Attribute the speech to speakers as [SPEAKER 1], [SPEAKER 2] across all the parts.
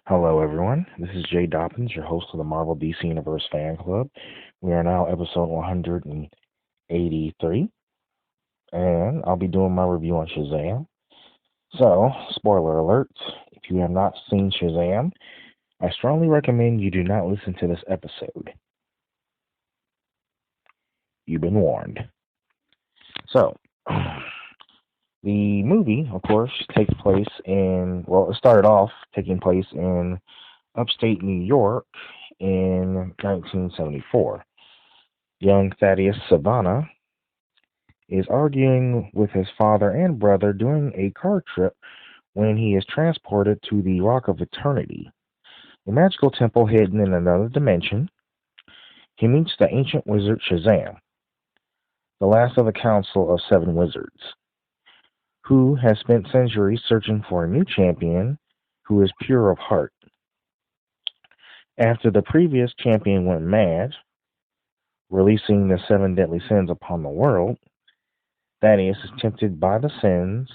[SPEAKER 1] Hello, everyone. This is Jay Dobbins, your host of the Marvel DC Universe Fan Club. We are now episode 183, and I'll be doing my review on Shazam. So, spoiler alert, if you have not seen Shazam, I strongly recommend you do not listen to this episode. You've been warned. So, the movie, of course, takes place it started off taking place in upstate New York in 1974. Young Thaddeus Savannah is arguing with his father and brother during a car trip when he is transported to the Rock of Eternity, a magical temple hidden in another dimension. He meets the ancient wizard Shazam, the last of a council of 7 wizards, who has spent centuries searching for a new champion who is pure of heart. After the previous champion went mad, releasing the 7 deadly sins upon the world, Thaddeus is tempted by the sins,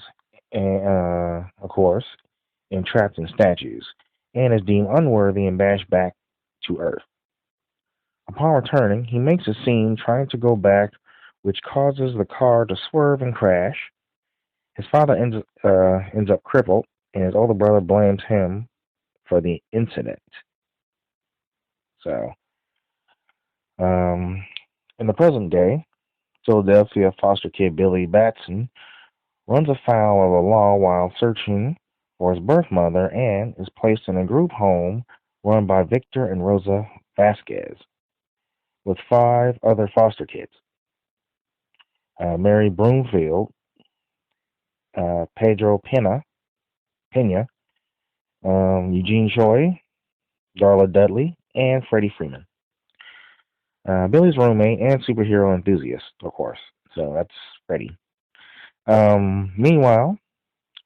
[SPEAKER 1] and, of course, entrapped in statues, and is deemed unworthy and bashed back to Earth. Upon returning, he makes a scene trying to go back, which causes the car to swerve and crash. His father ends up crippled, and his older brother blames him for the incident. So, um, in the present day, Philadelphia foster kid Billy Batson runs afoul of the law while searching for his birth mother and is placed in a group home run by Victor and Rosa Vasquez with 5 other foster kids: Mary Broomfield, Pedro Pena, Eugene Choi, Darla Dudley, and Freddie Freeman. Billy's roommate and superhero enthusiast, of course. So that's Freddie. Meanwhile,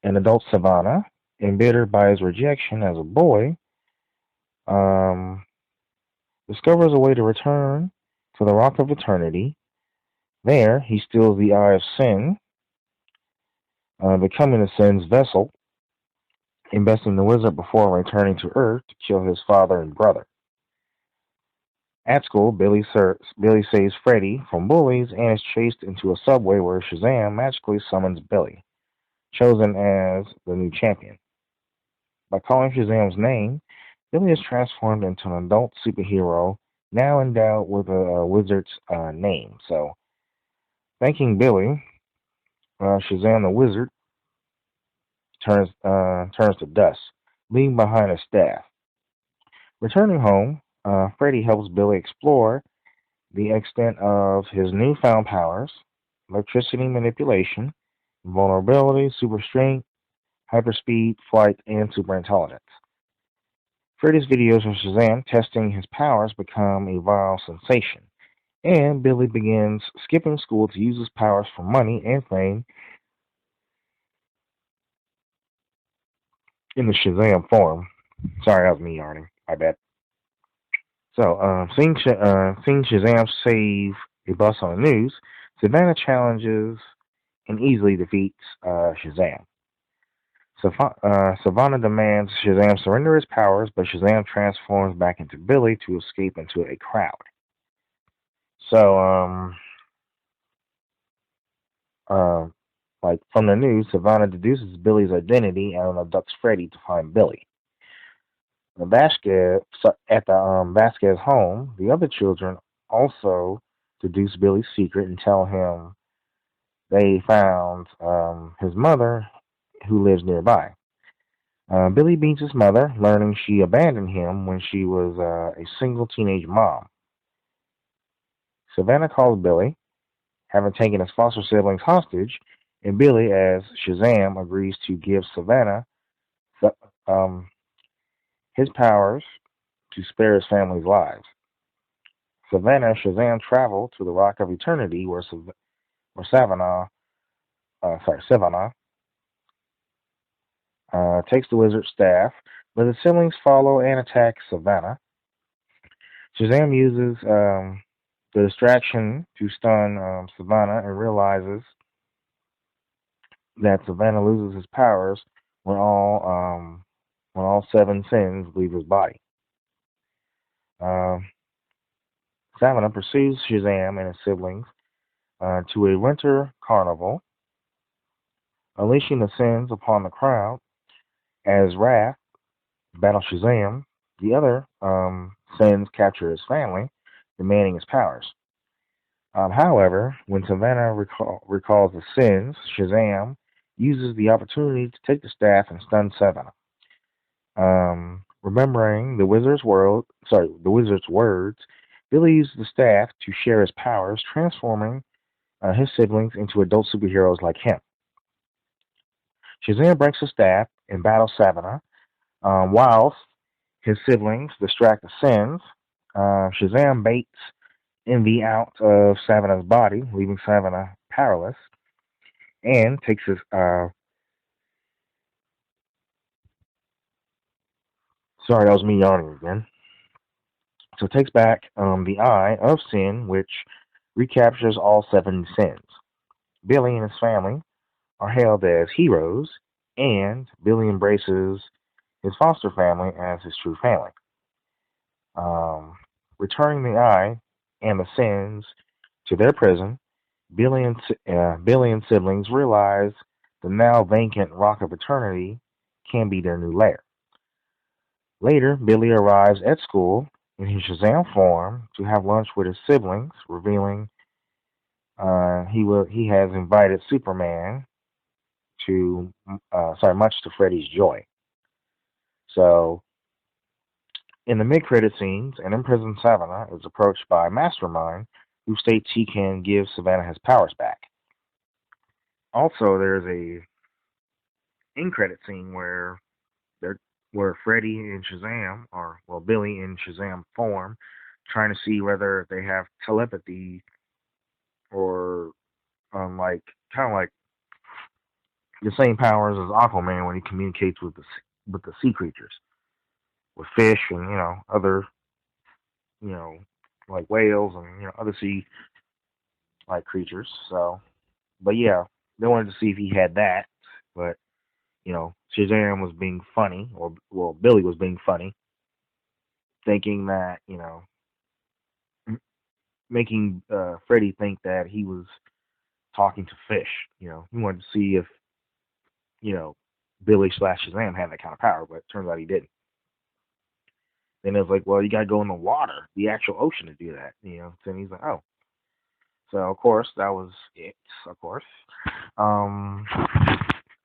[SPEAKER 1] an adult Savannah, embittered by his rejection as a boy, um, discovers a way to return to the Rock of Eternity. There, he steals the Eye of Sin, becoming the Sin's vessel, investing the wizard before returning to Earth to kill his father and brother. At school, Billy saves Freddy from bullies and is chased into a subway where Shazam magically summons Billy, chosen as the new champion. By calling Shazam's name, Billy is transformed into an adult superhero, now endowed with a wizard's name. So, thanking Billy, Shazam the wizard turns to dust, leaving behind a staff. Returning home, Freddy helps Billy explore the extent of his newfound powers: electricity manipulation, invulnerability, super strength, hyperspeed, flight, and super intelligence. Freddy's videos of Shazam testing his powers become a viral sensation, and Billy begins skipping school to use his powers for money and fame in the Shazam form. Sorry, that was me yarning. I bet. So, seeing Shazam save a bus on the news, Savannah challenges and easily defeats Shazam. Savannah demands Shazam surrender his powers, but Shazam transforms back into Billy to escape into a crowd. So, uh, like from the news, Savannah deduces Billy's identity and abducts Freddy to find Billy. At the Vasquez home, the other children also deduce Billy's secret and tell him they found his mother, who lives nearby. Billy beats his mother, learning she abandoned him when she was a single teenage mom. Savannah calls Billy, having taken his foster siblings hostage, and Billy, as Shazam, agrees to give Savannah um, his powers to spare his family's lives. Savannah and Shazam travel to the Rock of Eternity, where Savannah takes the wizard's staff, but the siblings follow and attack Savannah. Shazam uses the distraction to stun Savannah and realizes that Savannah loses his powers when all when all seven sins leave his body. Uh, Savannah pursues Shazam and his siblings to a winter carnival, unleashing the sins upon the crowd. As Wrath battles Shazam, the other sins capture his family, demanding his powers. However, when Savannah recalls the sins, Shazam uses the opportunity to take the staff and stun Savannah. Remembering the wizard's words, Billy uses the staff to share his powers, transforming his siblings into adult superheroes like him. Shazam breaks the staff and battles Savannah, whilst his siblings distract the sins. Shazam baits Envy out of Savannah's body, leaving Savannah powerless, and takes his sorry, that was me yawning again. So it takes back the Eye of Sin, which recaptures all seven sins. Billy and his family are hailed as heroes, and Billy embraces his foster family as his true family. Um, Returning the Eye and the sins to their prison, Billy and siblings realize the now vacant Rock of Eternity can be their new lair. Later, Billy arrives at school in his Shazam form to have lunch with his siblings, revealing he has invited Superman to much to Freddy's joy. So in the mid-credit scenes, an imprisoned Savannah is approached by Mastermind, who states he can give Savannah his powers back. Also, there's a in-credit scene they're where Freddy and Shazam, or well, Billy in Shazam form, trying to see whether they have telepathy or like kind of like the same powers as Aquaman when he communicates with the sea creatures, with fish and other you know like whales and other sea like creatures. So, but yeah, they wanted to see if he had that, but Shazam was being funny, or well, Billy was being funny, thinking that making Freddy think that he was talking to fish. He wanted to see if you know Billy slash Shazam had that kind of power, but it turns out he didn't. Then it was like, well, you gotta go in the water, the actual ocean, to do that. So he's like, oh. So of course that was it. Of course, um,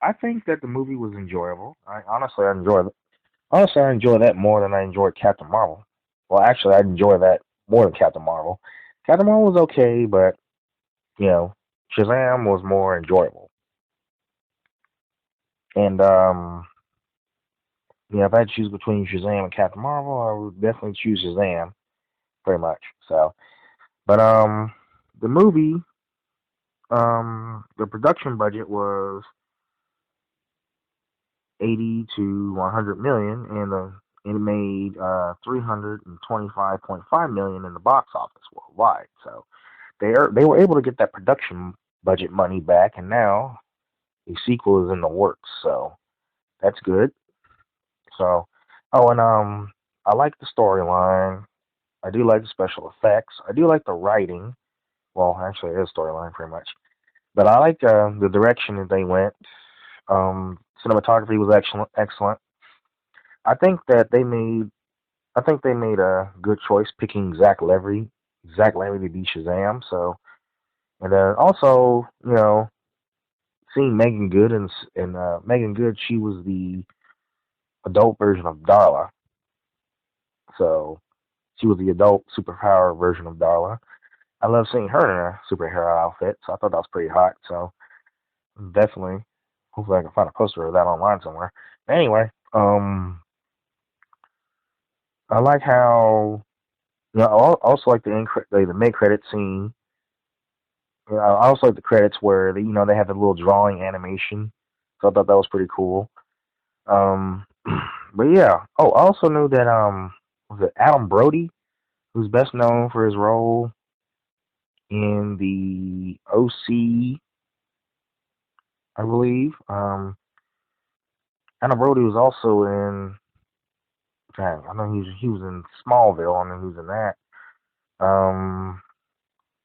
[SPEAKER 1] I think that the movie was enjoyable. I enjoy that more than I enjoyed Captain Marvel. Well, actually, I enjoy that more than Captain Marvel. Captain Marvel was okay, but you know, Shazam was more enjoyable. And if I had to choose between Shazam and Captain Marvel, I would definitely choose Shazam, pretty much. So, but the movie, the production budget was 80 to 100 million, and it made 325.5 million in the box office worldwide. So they were able to get that production budget money back, and now a sequel is in the works. So that's good. So, oh, and I like the storyline. I do like the special effects. I do like the writing. Well, actually, it is storyline pretty much. But I like the direction that they went. Cinematography was excellent. Excellent. I think that they made. I think they made a good choice picking Zach Levy to be Shazam. So, and also, seeing Megan Good and Megan Good, she was the adult version of Darla. So she was the adult superpower version of Darla. I love seeing her in a superhero outfit, so I thought that was pretty hot. So definitely, hopefully I can find a poster of that online somewhere. Anyway, I like how I also like the mid credit scene. I also like the credits where they had the little drawing animation. So I thought that was pretty cool. Um, but yeah. Oh, I also knew that was it Adam Brody, who's best known for his role in the OC, I believe. Adam Brody was also in. trying. I know he was in Smallville. I know he was in that.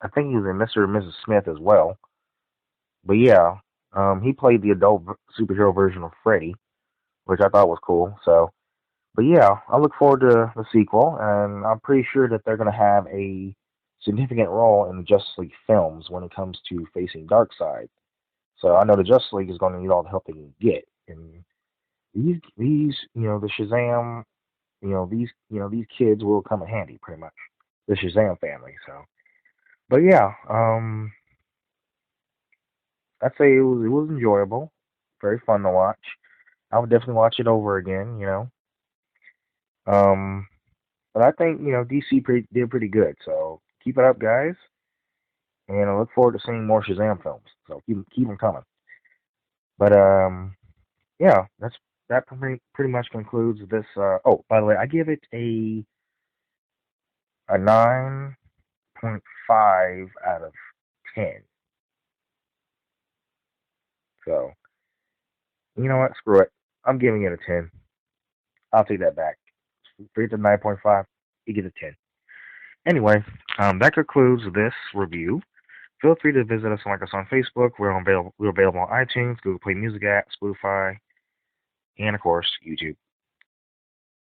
[SPEAKER 1] I think he was in Mr. and Mrs. Smith as well. But yeah, he played the adult superhero version of Freddy, which I thought was cool. So, but yeah, I look forward to the sequel, and I'm pretty sure that they're going to have a significant role in the Justice League films when it comes to facing Darkseid. So I know the Justice League is going to need all the help they can get, and the Shazam, these kids will come in handy pretty much. The Shazam family. So, but yeah, I'd say it was enjoyable, very fun to watch. I would definitely watch it over again. Um, but I think DC did pretty good. So keep it up, guys, and I look forward to seeing more Shazam films. So keep them coming. But yeah, that pretty much concludes this. Oh, by the way, I give it a 9.5 out of 10. So you know what? Screw it. I'm giving it a 10. I'll take that back. Forget the 9.5. You get a 10. Anyway, that concludes this review. Feel free to visit us and like us on Facebook. We're available on iTunes, Google Play Music app, Spotify, and of course, YouTube.